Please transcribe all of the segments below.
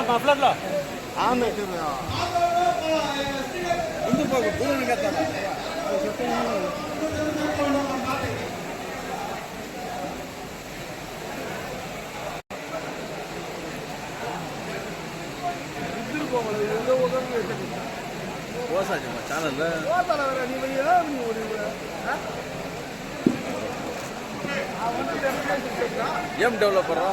మఫ్లర్లో ముందు పోగు దూరం కదా ఇద్దరు పోవాలి ఏదో ఒక போசாச்சு சேனல்ல ஏம் டெவலப்பரா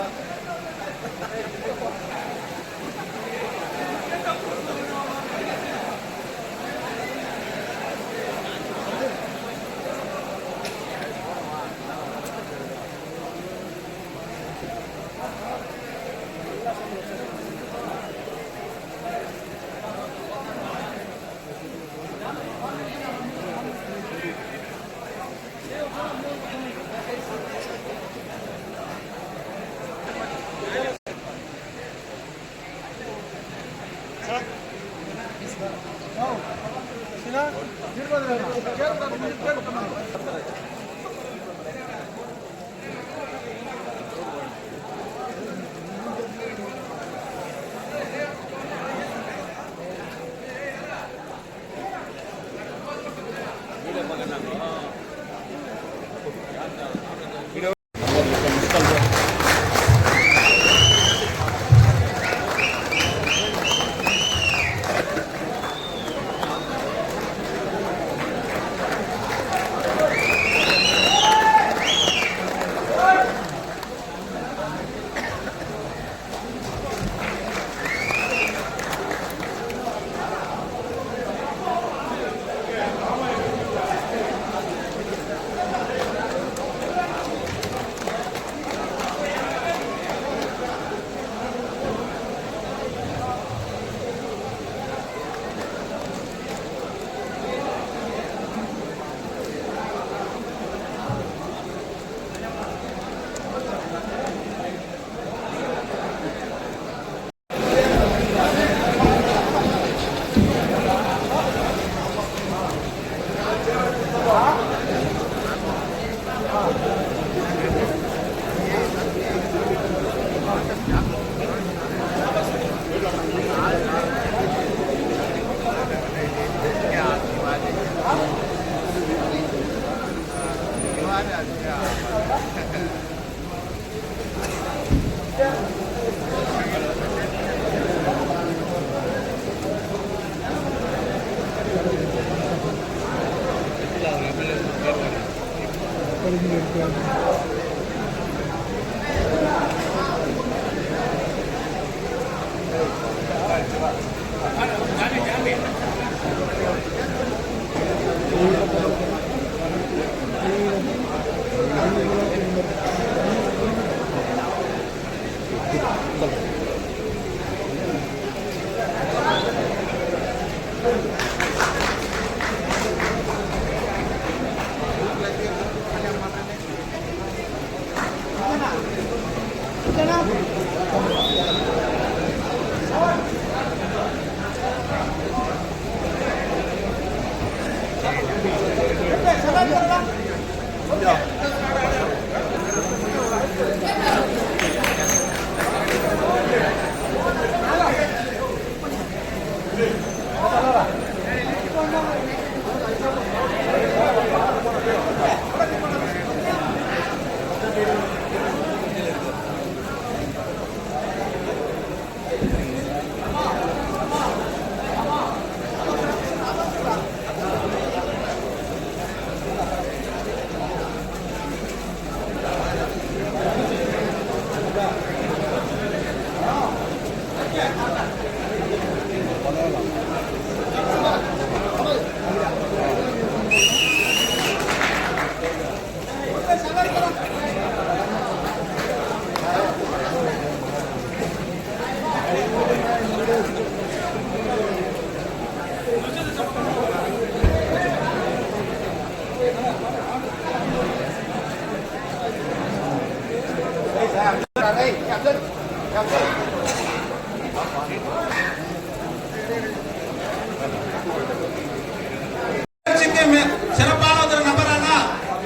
சிறப்பான ஒரு நபரான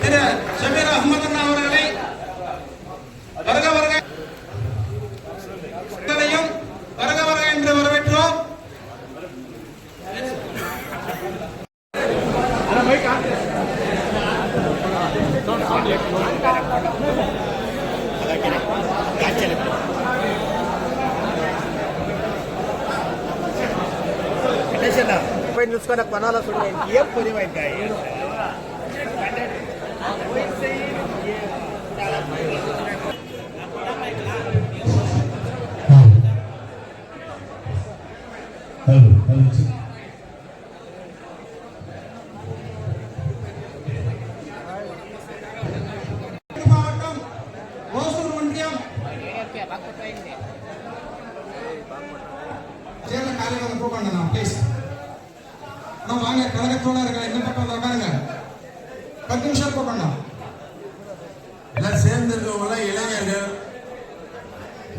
திரு ஷபீர் அஹ்மத் அண்ணா அவர்களை வருக வருக வருக வருக என்று வரவேற்றோம். పైన చూసుకొని కొనాలి చూడండి ఏం కొనివైంది வாங்க கழகத்தோட இருக்க என்ன பக்கம் உட்காருங்க 10 நிமிஷம் போகணும் எல்லாம் சேர்ந்து இருக்கவங்க இளைஞர்கள்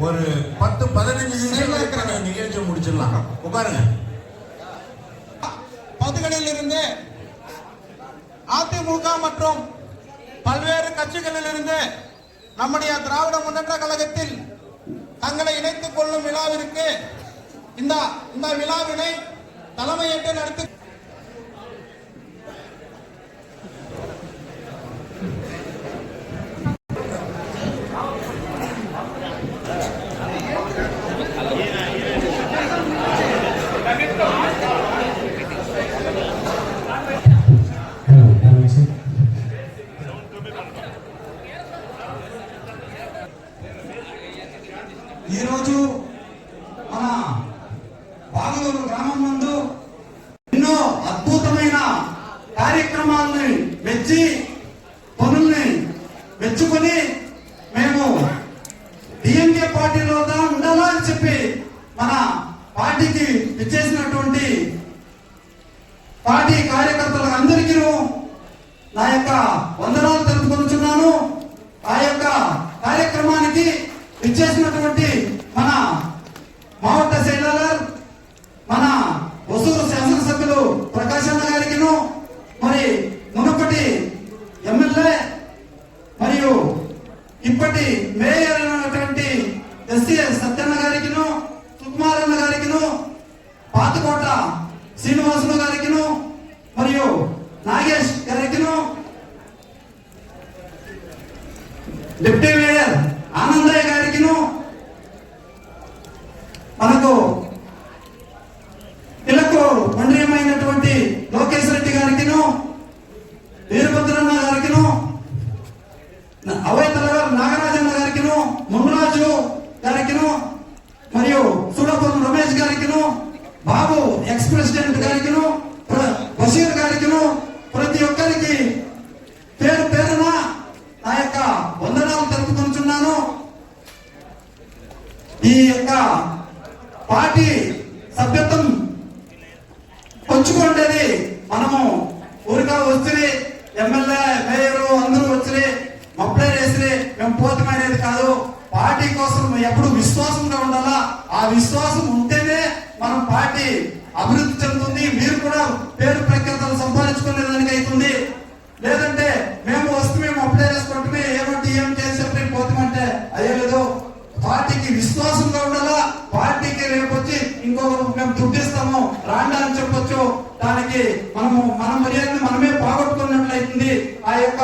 ஒரு 10-15 நிமிஷம் நிகழ்ச்சி முடிச்சிடலாம் உட்காருங்க பகுதிகளில் இருந்து அதிமுக மற்றும் பல்வேறு கட்சிகளில் இருந்து நம்முடைய திராவிட முன்னேற்ற கழகத்தில் தங்களை இணைத்துக் கொள்ளும் விழாவிற்கு இந்த விழாவினை தலைமையேற்று நடத்தி ఈరోజు మన బాగలూరు గ్రామం నందు ఎన్నో అద్భుతమైన కార్యక్రమాలని మెచ్చి పనుల్ని మెచ్చుకొని మేము డిఎంకే పార్టీలో ఉండాలా అని చెప్పి మన పార్టీకి ఇచ్చేసినటువంటి పార్టీ కార్యకర్తలకు అందరికీ నా యొక్క వందనాలు తెలుపుకొనుచున్నాను. ఆ యొక్క కార్యక్రమానికి ఇచ్చేసినటువంటి మన మావట్ట శైలర్ మన ఒసూరు శాసనసభ్యులు ప్రకాశన్న గారికి మరి మునుపటి ఎమ్మెల్యే మరియు ఇప్పటి మేయర్ అయినటువంటి ఎస్సీఎస్ సత్యన్న గారికి సుకుమారన్న గారికి పాతకోట శ్రీనివాసులు గారికి మరియు నాగేష్ గారికి డిప్యూటీ మేయర్ ఆనందయ్య గారికి మనకు ఇలకు మండలమైనటువంటి లోకేష్ రెడ్డి గారికి వీరభద్రన్న గారికి అవైతల నాగరాజన్న గారికి మున్రాజు గారికి మరియు సూడపూర్ రమేష్ గారికి బాబు ఎక్స్ ప్రెసిడెంట్ గారికి బషీర్ గారికి ప్రతి ఒక్కరికి పేరు పేరున నా యొక్క వందనాలు తెలుపుకుంటున్నాను. ఈ యొక్క పార్టీ సభ్యత్వం పంచుకోండి. మనము ఊరిగా వచ్చి ఎమ్మెల్యే మేయర్ అందరూ వచ్చి మప్లై చేసి మేము పోతమనేది కాదు. పార్టీ కోసం ఎప్పుడు విశ్వాసంగా ఉండాలా. ఆ విశ్వాసం ఉంటేనే మనం పార్టీ అభివృద్ధి చెందుతుంది. మీరు కూడా పేరు ప్రఖ్యాతలు సంపాదించుకునే దానికి అవుతుంది. లేదంటే మేము వస్తే మేము అప్లై చేసుకుంటే ఏమంటే ఏం చేసి పోతామంటే అయ్యే లేదు. పార్టీకి విశ్వాసంగా ఉండాలా. పార్టీకి రేపు వచ్చి ఇంకొకరు మేము దుడ్డిస్తాము రాండా అని చెప్పొచ్చు. దానికి మన మర్యాదను మనమే పోగొట్టుకున్నట్లయితుంది. ఆ యొక్క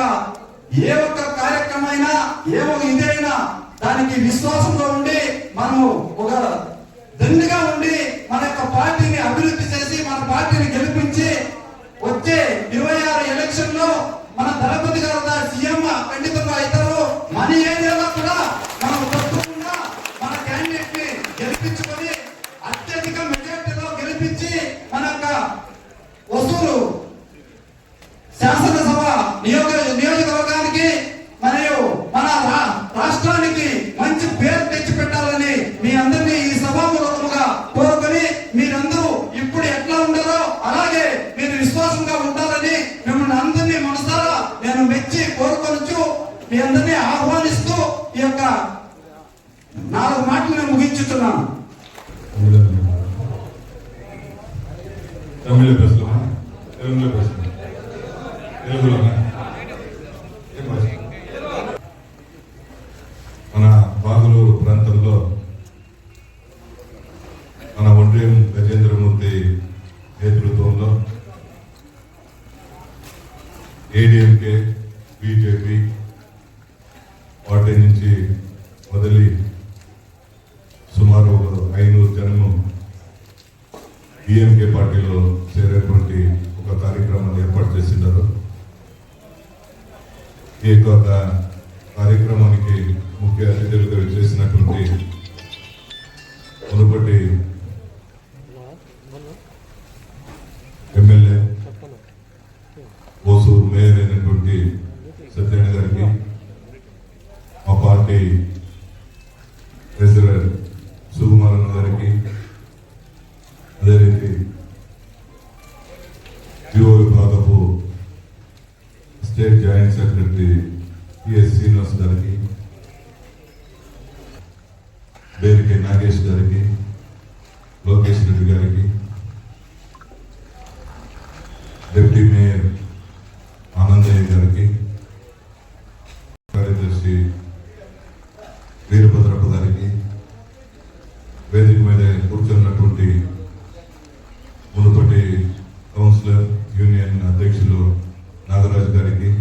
ఏ ఒక్క కార్యక్రమైనా ఏ ఒక ఇదైనా దానికి విశ్వాసంగా ఉండి మనము ఒక దండిగా ఉండి మన యొక్క పార్టీని అభివృద్ధి చేసి మన పార్టీని గెలిపించి వచ్చే 26 ఎలక్షన్ లో మన దళపతి గారు సీఎం ఖండితంగా అవుతారు. మన ఏరియాలో కూడా మనం తప్పకుండా మన క్యాండిడేట్ ని గెలిపించుకొని అత్యధిక మెజార్టీలో గెలిపించి మన యొక్క వసూలు శాసనసభ నియోజకవర్గానికి మరియు మన రాష్ట్రానికి మంచి పేరు తెచ్చిపెట్టాలని మీ అందరినీ ఈ సభాముఖంగా కోరుకొని మీరందరూ ఇప్పుడు ఎట్లా ఉండారో అలాగే మీరు విశ్వాసంగా ఉండాలని మిమ్మల్ని అందరినీ మనసారా నేను మెచ్చి కోరుకొనొచ్చు. మీ అందరినీ ఆహ్వానిస్తూ ఈ యొక్క 4 మాటలు నేను ముగించుతున్నాను. మన బాగలూరు ప్రాంతంలో మన ఒండ్రేం గజేంద్రమూర్తి నేతృత్వంలో ఏడీఎంకే బీజేపీ పార్టీ నుంచి మొదలి సుమారు 500 జనము డిఎంకే పార్టీలో చేరేటువంటి ఒక కార్యక్రమాన్ని ఏర్పాటు చేసినారు. ఈ యొక్క కార్యక్రమానికి ముఖ్య అతిథులుగా చేసినటువంటి మునుపటి ఎమ్మెల్యే ఓసూరు మేయర్ అయినటువంటి సత్యనారాయణ గారికి, మా పార్టీ ప్రెసిడెంట్ సుకుమారన్ గారికి, అదే రీతి జియో విభాగపు state joint secretary P S Srinivas గారికి, బేరికే నాగేష్ గారికి, లోకేష్ రెడ్డి గారికి, డిప్యూటీ మేయర్ ఆనందయ్య గారికి, కార్యదర్శి వీరభద్రప్ప గారికి, వేదిక మీద కూర్చున్నటువంటి మునుపటి కౌన్సిలర్ యూనియన్ అధ్యక్షులు నాగరాజు గారికి,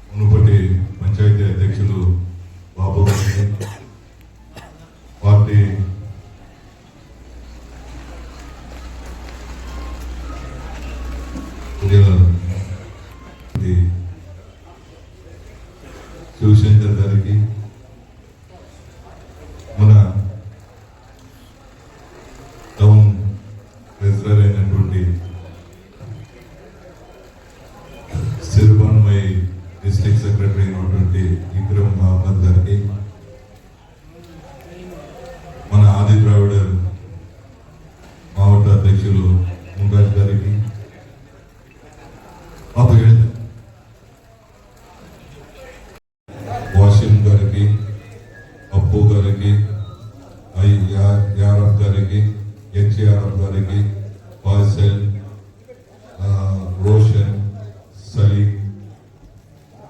మునుపటి పంచాయతీ అధ్యక్షులు బాబు గారికి, పార్టీ శివశంకర్ గారికి, మన టౌన్ ట్రెజరర్ అయినటువంటి సిరుబాన్మై డిస్ట్రిక్ట్ సెక్రటరీ అయినటువంటి విక్రమ్ మహమ్మద్ గారికి, మన ఆది ద్రావిడర్ మావట అధ్యక్షులు ముంగాజ్ గారికి, వాషిం గారికి, అప్పు గారికి, యారఫ్ గారికి, హెచ్ఆర్ఎఫ్ గారికి, ఫాసిల్, రోషన్, సలీం,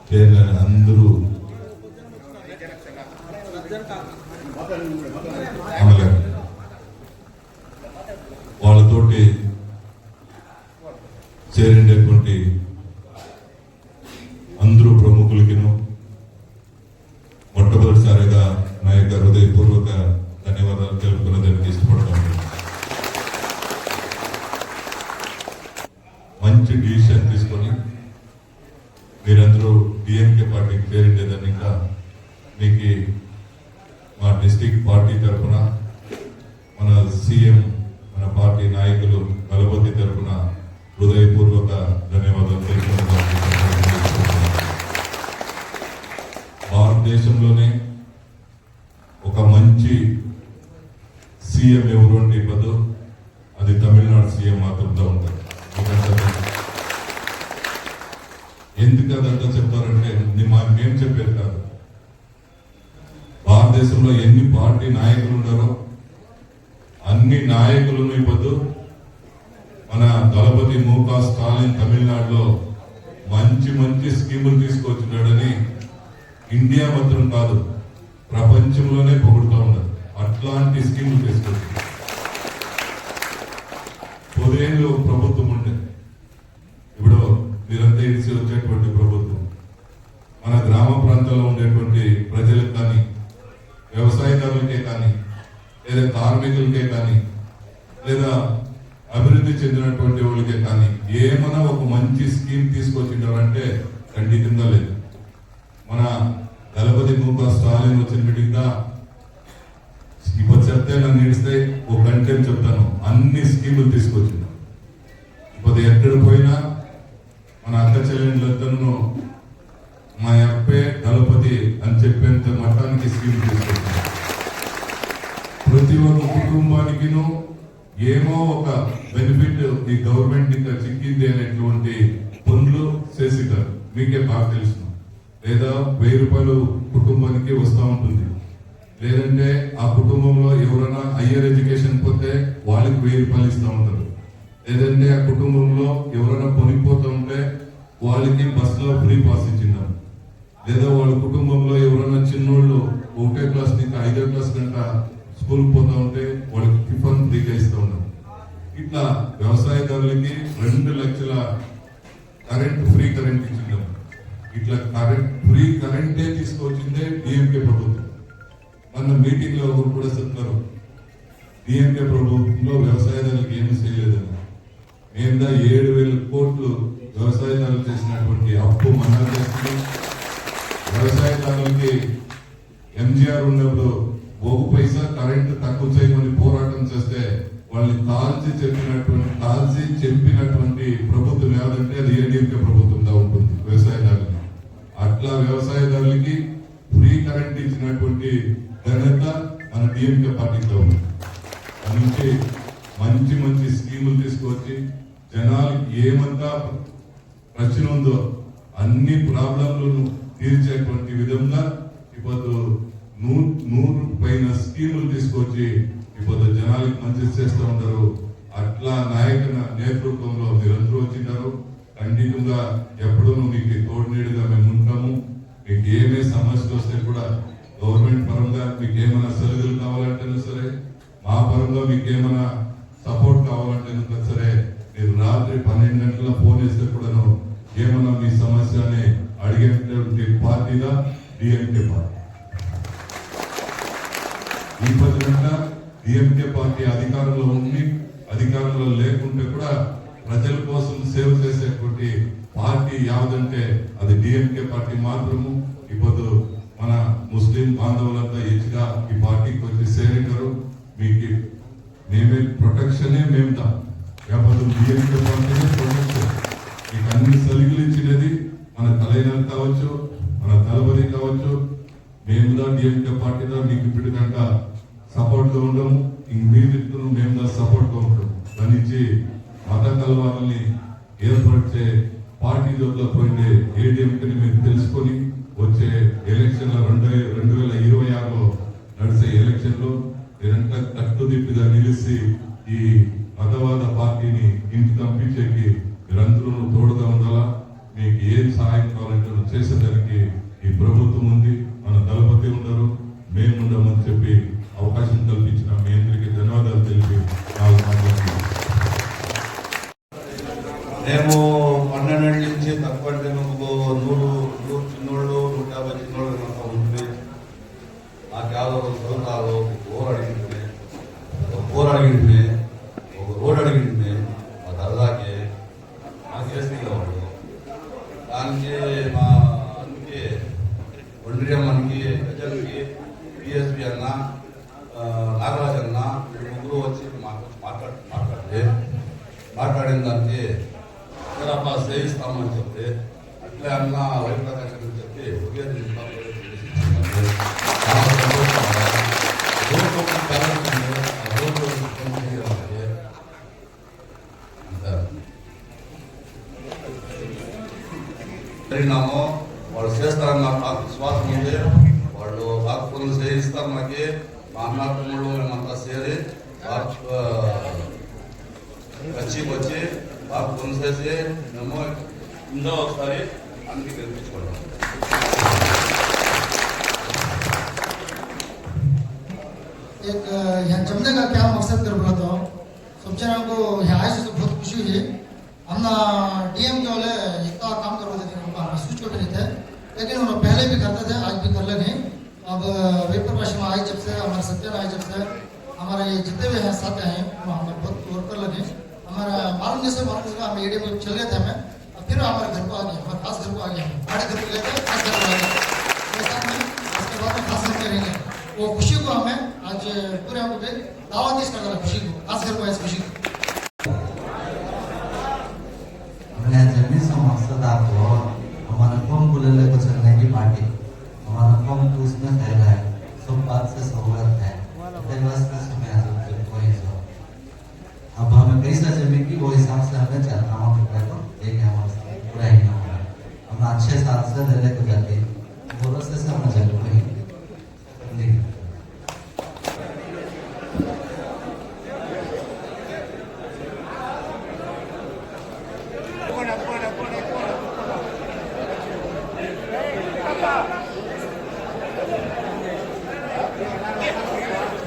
కేరళ అందరూ వాళ్ళతోటి చేరిండేటువంటి అందరూ ప్రముఖులకిను మొట్టమొదటిసారిగా నా యొక్క హృదయపూర్వక ధన్యవాదాలు తెలుపుకునేదానికి ఇష్టపడతాను. మంచి డిసిషన్ తీసుకొని మీరందరూ డిఎంకే పార్టీకి చేరిండేదాన్ని ఇంకా మీకు మా డిస్ట్రిక్ట్ పార్టీ తరఫున, మన సీఎం, మన పార్టీ నాయకులు బలపతి తరఫున హృదయపూర్వక ధన్యవాదాలు తెలుపుకునేదానికి భారతదేశంలోనే ఒక మంచి సీఎం ఎవరు అంటే ఇవ్వదు, అది తమిళనాడు సీఎం మాత్రంతో ఉంటుంది. ఎందుకు అదంతా చెప్తారంటే మేము చెప్పేది కాదు. భారతదేశంలో ఎన్ని పార్టీ నాయకులు ఉన్నారో అన్ని నాయకులను ఇవ్వదు మన దళపతి ముఖ స్టాలిన్ తమిళనాడులో మంచి మంచి స్కీములు తీసుకొచ్చినాడని ఇండియా మాత్రం కాదు ప్రపంచంలోనే పొగుడుతూ ఉన్నారు. అట్లాంటి స్కీములు తీసుకొచ్చి 10 ఏళ్ళు ప్రభుత్వం ఉండే, ఇప్పుడు మీరంతా ఇడిసి వచ్చేటువంటి ప్రభుత్వం మన గ్రామ ప్రాంతాల్లో ఉండేటువంటి ప్రజలకు కానీ, వ్యవసాయదారులకే కానీ, లేదా కార్మికులకే కానీ, లేదా అభివృద్ధి చెందినటువంటి వాళ్ళకే కానీ ఏమైనా ఒక మంచి స్కీమ్ తీసుకొచ్చిండారంటే ఖండితంగా లేదు. మన దళపతి ముఖ స్టాలిన్ వచ్చిన మీటింగ్ ఇప్పుడు చెప్తే నన్ను నిడిస్తే ఒక గంట చెప్తాను. అన్ని స్కీములు తీసుకొచ్చింది. ఇప్పుడు ఎక్కడ పోయినా మన అక్క చెల్లెళ్ళందరూ మా అప్పే దళపతి అని చెప్పేంత మఠానికి స్కీమ్ తీసుకొచ్చింది. ప్రతి ఒక్క కుటుంబానికిను ఏమో ఒక బెనిఫిట్ ఈ గవర్నమెంట్ ఇంకా చిక్కింది అనేటువంటి పనులు చేసిటారు. మీకే బాగా తెలుసు. లేదా 1000 రూపాయలు కుటుంబానికి వస్తూ ఉంటుంది. లేదంటే ఆ కుటుంబంలో ఎవరైనా హయ్యర్ ఎడ్యుకేషన్ పోతే వాళ్ళకి 1000 రూపాయలు ఇస్తూ ఉంటారు. లేదంటే ఆ కుటుంబంలో ఎవరైనా కొనిపోతూ ఉంటే వాళ్ళకి బస్సులో ఫ్రీ పాస్ ఇచ్చినారు. లేదా వాళ్ళ కుటుంబంలో ఎవరైనా చిన్నోళ్ళు 1వ క్లాస్ నుంచి 5వ క్లాస్ కంట స్కూల్ పోతా ఉంటే వాళ్ళకి టిఫిన్ ఫ్రీగా ఇస్తూ ఉన్నారు. ఇట్లా వ్యవసాయదారులకి 2 లక్షల కరెంట్ ఫ్రీ కరెంట్ ఇచ్చినారు. ఇట్లా ఫ్రీ కరెంటే తీసుకొచ్చిందే డిఎంకే ప్రభుత్వం. మన మీటింగ్ లో ఒకరు కూడా చెప్తారు, డిఎంకే ప్రభుత్వంలో వ్యవసాయదారులకు ఏమీ చేయలేదని మేము 7,000 కోట్లు వ్యవసాయదారులు చేసినటువంటి అప్పు మన్నా చేస్తుంది. వ్యవసాయదారులకి ఎంజీఆర్ ఉన్నప్పుడు 1 పైసా కరెంటు తక్కువ చేయమని పోరాటం చేస్తే వాళ్ళని కాల్చి చెప్పినటువంటి ప్రభుత్వం ఏదంటే అది ఏడీఎంకే ప్రభుత్వంగా ఉంటుంది వ్యవసాయదారులకి. అట్లా వ్యవసాయదారులకి ఫ్రీ కరెంట్ ఇచ్చినటువంటి ఘనత మన డిఎంకే పార్టీలో ఉంది. అందుకే మంచి మంచి స్కీములు తీసుకొచ్చి జనాలకి ఏమంతా ప్రశ్న ఉందో అన్ని ప్రాబ్లంలను తీర్చేటువంటి విధంగా ఇప్పుడు 100 పైన స్కీములు తీసుకొచ్చి ఇప్పుడు జనాలకి మంచి చేస్తూ ఉంటారు. అట్లా నాయకుల నేతృత్వంలో మీరందరూ వచ్చినారు. ఖండితంగా ఎప్పుడూ మీకు తోడునీడుగా మేము ఉంటాము. మీకు ఏమే సమస్యలు వస్తే కూడా గవర్నమెంట్ పరంగా మీకు ఏమైనా సలహాలు కావాలంటేనే సరే, మా పరంగా మీకు ఏమైనా సపోర్ట్ కావాలంటే సరే, మీరు రాత్రి 12 గంటల ఫోన్ చేస్తే కూడాను ఏమన్నా మీ సమస్యని అడిగేటువంటి పార్టీగా డిఎంకే పార్టీ. ఈ పద్ధతిగా డిఎంకే పార్టీ అధికారంలో ఉండి అధికారంలో లేకుంటే కూడా ప్రజల కోసం సేవ చేసేటువంటి పార్టీ యావదంటే అది డిఎంకే పార్టీ మాత్రము. ఇప్పుడు మన ముస్లిం బాంధవులంతా ఇచ్చిగా ఈ పార్టీకి వచ్చి చేరినారు. మీకు మేమే ప్రొటెక్షనే మేముదా లేకపోతే డిఎంకే పార్టీనే ప్రొటెక్షన్. మీకు అన్ని సలిగులు ఇచ్చినది మన కలైనర్ కావచ్చు, మన తలపతి కావచ్చు. మేముదా డిఎంకే పార్టీదా మీకు ఇప్పటికంట సపోర్ట్ గా ఉండము. ఇంక మీరు మేముదా సపోర్ట్ గా ఉంటాము. దానిచ్చి మత కలవాలని ఏర్పరిచే పార్టీ జోట్ల పోయిండే ఏడీఎంకేని మీరు తెలుసుకొని వచ్చే ఎలక్షన్ల 2026లో నడిచే ఎలక్షన్ లో మీరంతా కట్టుదిప్పిగా నిలిచి ఈ మతవాద పార్టీని ఇంటికి పంపించేకి మీరందరూ తోడుగా ఉండాలా. మీకు ఏం సహాయం కావాలంటే చేసేదానికి ఈ ప్రభుత్వం ఉంది, మన దళపతి ఉన్నారు, మేము ఉండమని చెప్పి అవకాశం కల్పించిన మీ అందరికీ ధన్యవాదాలు తెలిపి మేము 12 ఏళ్ళ నుంచి తక్కువ అంటే 100 చిన్నోళ్ళు 150 చిన్నోళ్ళు మాకు ఉంటుంది. నాకు యాదో చదువుతారు, ఒక రోడ్ అడిగింది మా దర్దాకి నాకు చేసేవాడు. దానికి మా అందుకే ఒండ్రియమ్మకి ప్రజలకి పిఎస్పి అన్న నాగరాజ్ అన్న ముగ్గురు వచ్చి మాట్లాడిన దానికి అబ్బా చేయిస్తామని చెప్తే అట్లే అన్న వైప్రకాశం అని చెప్పి ఒకే జరిగినాము. వాళ్ళు చేస్తారని నాకు విశ్వాసం ఉంది. వాళ్ళు పనులు చేయిస్తారు. మాకి మా అన్న తమ్ముళ్ళు మేమంతా చేరి కచ్చికి వచ్చి పనులు చేసి మేము ఇందులో ఒకసారి అన్ని గెలిపించుకుంటాం. एक यहाँ जमने का क्या मकसद कर बोला तो सब जना को यहाँ आए से बहुत खुशी हुई. हम ना डीएम के वाले इतना काम करवाते थे, उनका महसूस करते नहीं थे, लेकिन उन्होंने पहले भी करते थे, आज भी कर लगे. अब वेपर में आई जब से हमारे सत्यान आए जब से हमारे जितने भी हैं साथ हैं वो हमें बहुत गौर कर लगे. हमारा मालूम से हम एडीएम में चल गए थे हमें. फिर हमारे घर को आ गए, हमारे खास घर को आ गए, बड़े घर को लेकर खास घर को आ गए. उसके बाद में खास घर करेंगे. वो खुशी को हमें आज पूरे हमको दावत इस करता है, खुशी को खास घर को ऐसी खुशी. हमने जमीन से मकसद आपको हमारा कौम को लेकर चलने की पार्टी, हमारा कौम तो उसमें फैला है, सब बात से सहूलत है. अब हमें कैसा जमीन की वो हिसाब से हमें चलना होगा. तो एक है हमारा पूरा ही होगा. हम अच्छे साथ से ले लेकर जाते भरोसे से हम चल रहे हैं.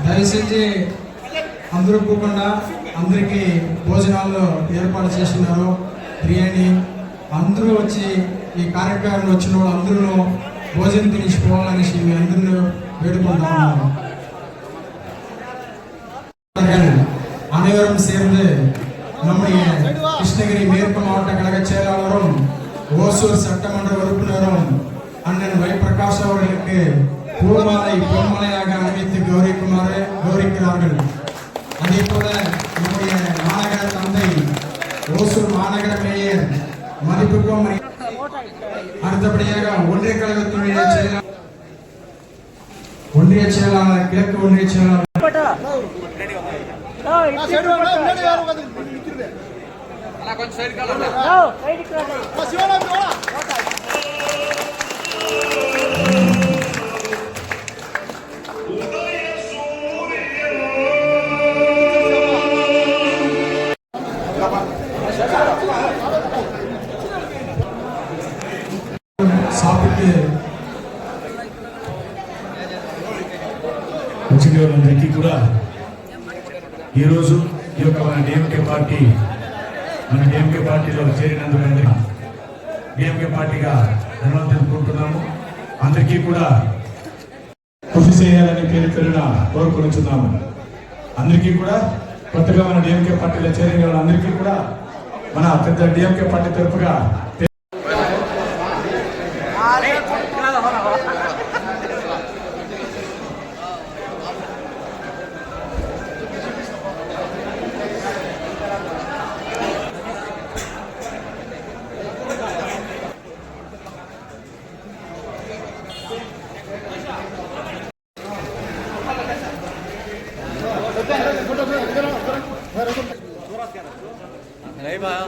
దయచేసి అందరూ పోకుండా అందరికీ భోజనాలు ఏర్పాటు చేస్తున్నారు. బిర్యానీ అందరూ వచ్చి ఈ కార్యక్రమం వచ్చిన వాళ్ళు అందరూ భోజనం తినిపోవాలనేసి మీ అందరూ వేడుకుంటున్నాము. அவர்கள் அனைவரும் சேர்ந்து நம்முடைய கிருஷ்ணகிரி மேற்கு மாவட்ட கழக செயலாளரும் ஓசூர் சட்டமன்ற உறுப்பினரும் அண்ணன் வை பிரகாஷ் அவர்களுக்கு பூமாலை பொன்மலையாக அணிவித்து கௌரவிக்கிறார்கள். அதே போல நம்முடைய மாநகர தந்தை ஓசூர் மாநகர மேயர் மதிப்புக்கும் அடுத்தபடியாக ஒன்றிய கழகத்துடைய செயலாளர் கிழக்கு ஒன்றிய செயலாளர் కొంచెం సైడ్ కావాలి சாப்பிட்டு వచ్చిన వాళ్ళందరికీ కూడా ఈరోజు ఈ యొక్క మన డిఎంకే పార్టీలో చేరినందుకు డిఎంకే పార్టీగా ధన్యవాదాలు తెలుపుకుంటున్నాము. అందరికీ కూడా కృషి చేయాలని పేరున కోరుకుంటున్నాము. అందరికీ కూడా కొత్తగా మన డిఎంకే పార్టీలో చేరిన వాళ్ళందరికీ కూడా మన పెద్ద డిఎంకే పార్టీ తరఫుగా नहीं भाई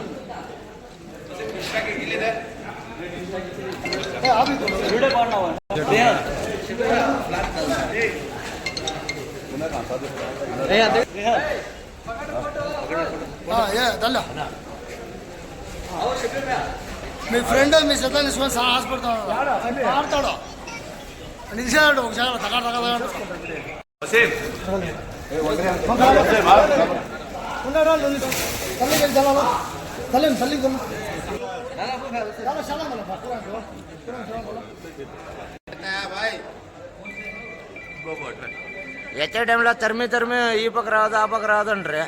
మీ ఫ్రెండ్ మీ సిద్ధాన్ని హాస్పిటల్ ఆడతాడు నిలిచాడు ఒకసారి వచ్చే టైంలో తరిమి ఈ పక్క రాదు ఆ పక్క రాదు అంటారు.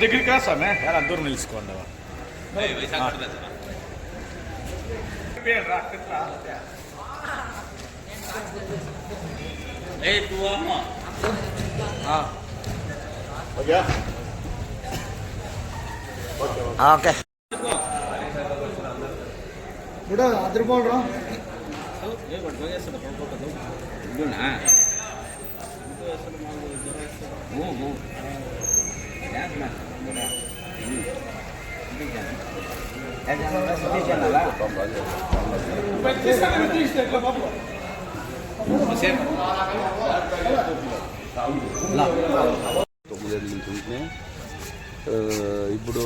దగ్గరికి రాసామే యారు అందరూ నిలుచుకోండి ఓకే అదిరిపోవడం తొమ్మిదేళ్ళ నుంచి ఉంటే ఇప్పుడు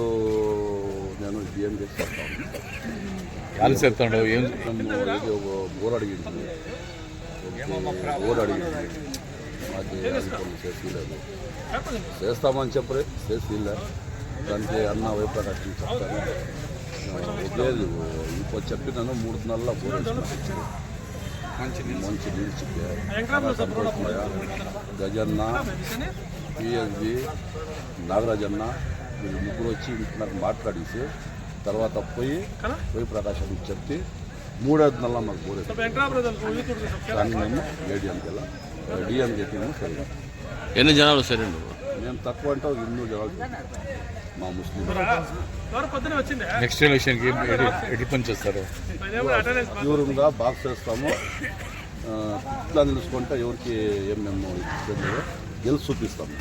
నేను బియ్యం చేస్తాను చెప్తాడు బోర్ అడిగింది మాకు చేసేలేదు చేస్తామని చెప్పరే చేసేలే దానికి అన్న వైపు కట్టి చెప్తాను లేదు ఇప్పుడు చెప్పినాను 3 నెలల బోర్ మంచి నీళ్ళు చెప్పారు. గజన్న పిఎస్బి నాగరాజన్న వీళ్ళు ముగ్గురు వచ్చి నాకు మాట్లాడేసి తర్వాత పోయి ప్రకాశం చెప్తే 3-5 నెలల మాకు బోర్ కానీ మేము డిఎంకేమో సరే ఎన్ని జనాలు సరే మేము తక్కువ అంటే 200 జనాలు మా ముస్లిం. నెక్స్ట్ ఎలక్షన్కి ఎటు పని చేస్తారు? దూరంగా బాక్స్ చేస్తాము. ఇట్లా నిలుచుకుంటే ఎవరికి ఏం మేము గెలిచి చూపిస్తాము.